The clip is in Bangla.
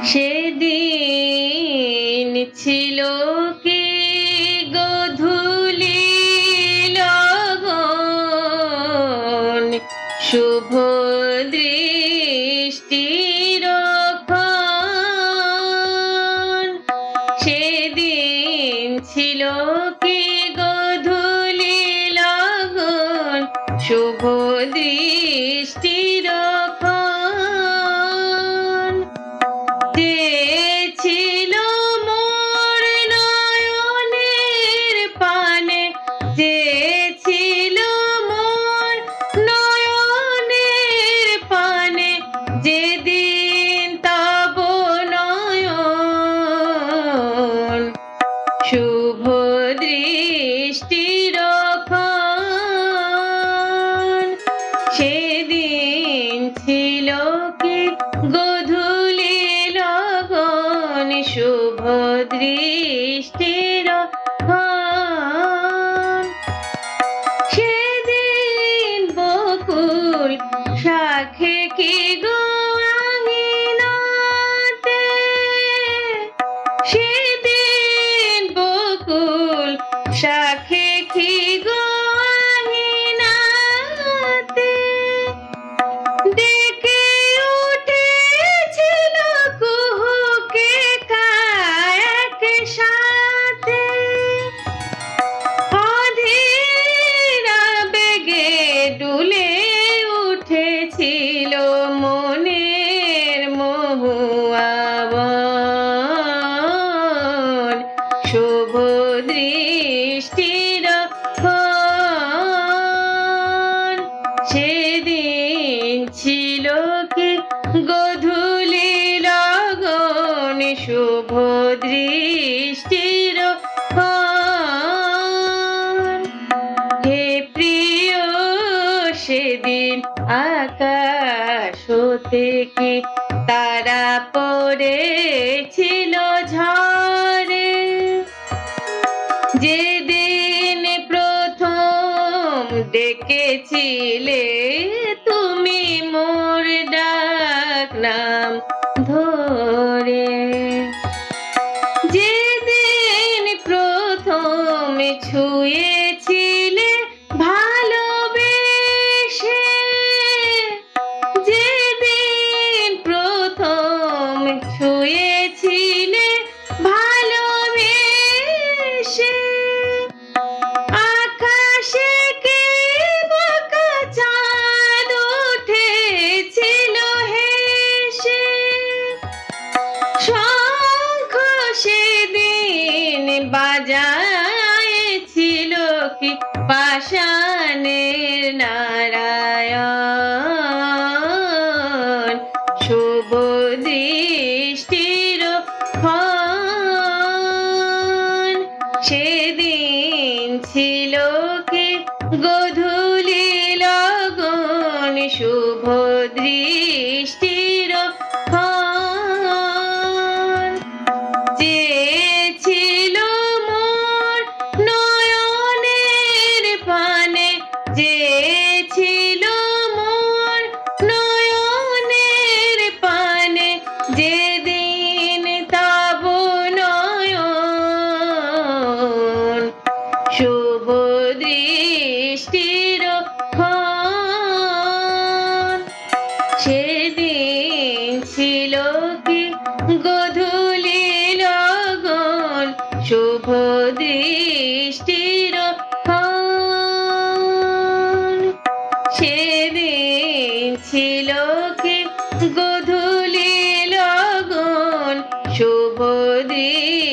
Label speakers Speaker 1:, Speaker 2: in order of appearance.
Speaker 1: সেদিন ছিল কি গোধূলি লগন, শুভ দৃষ্টির ক্ষণ। সেদিন ছিল কি গোধূলি লগন, শুভ দৃষ্টির ক্ষণ। চেয়েছিল মোর নয়নের পানে, চেয়েছিল মোর নয়নের পানে, যেদিন তব নয়ন শুভ দৃষ্টির ক্ষণ। সেদিন ছিল কি গোধূলি লগন, শুভ দৃষ্টির ক্ষণ। সেদিন বকুল শাখে কি গো আঙিনাতে, সেদিন বকুল শাখে কি গো আঙিনাতে, ডেকে উঠেছিল কুহুকে কায়াক সাথে। অধীরা বেগে দুলে উঠেছিল মনের মহুয়া বন, শুভ দৃষ্টির ক্ষণ। সেদিন ছিল কি গোধূলি লগন, শুভ দৃষ্টির ক্ষণ। হে প্রিয় সেদিন আকাশ হতে কি তারা পড়েছিল ঝরে, যেদিন প্রথম ডেকেছিলে তুমি মোর ডাক নাম ধরে, যেদিন প্রথম ছুঁয়েছিলে ভালোবেসে, যেদিন প্রথম ছুঁয়েছিলে ভালোবেসে। আকাশে কি বাঁকা চাঁদ উঠেছিল হেসে, শঙ্খ সেদিন বাজায়েছিল কি পাষাণের নারায়ণ, শুভ দৃষ্টির ক্ষণ। সেদিন ছিল কি গোধূলি লগন, শুভ দৃষ্টির ক্ষণ। চেয়েছিল মোর নয়নের পানে, চেয়েছিল মোর নয়নের পানে, যেদিন তব নয়ন শুভ দৃষ্টির ক্ষণ। সেদিন ছিল কি গোধূলি লগন, শুভ দৃষ্টির ক্ষণ। সেদিন ছিল কি গোধূলি লগন, শুভ দৃষ্টির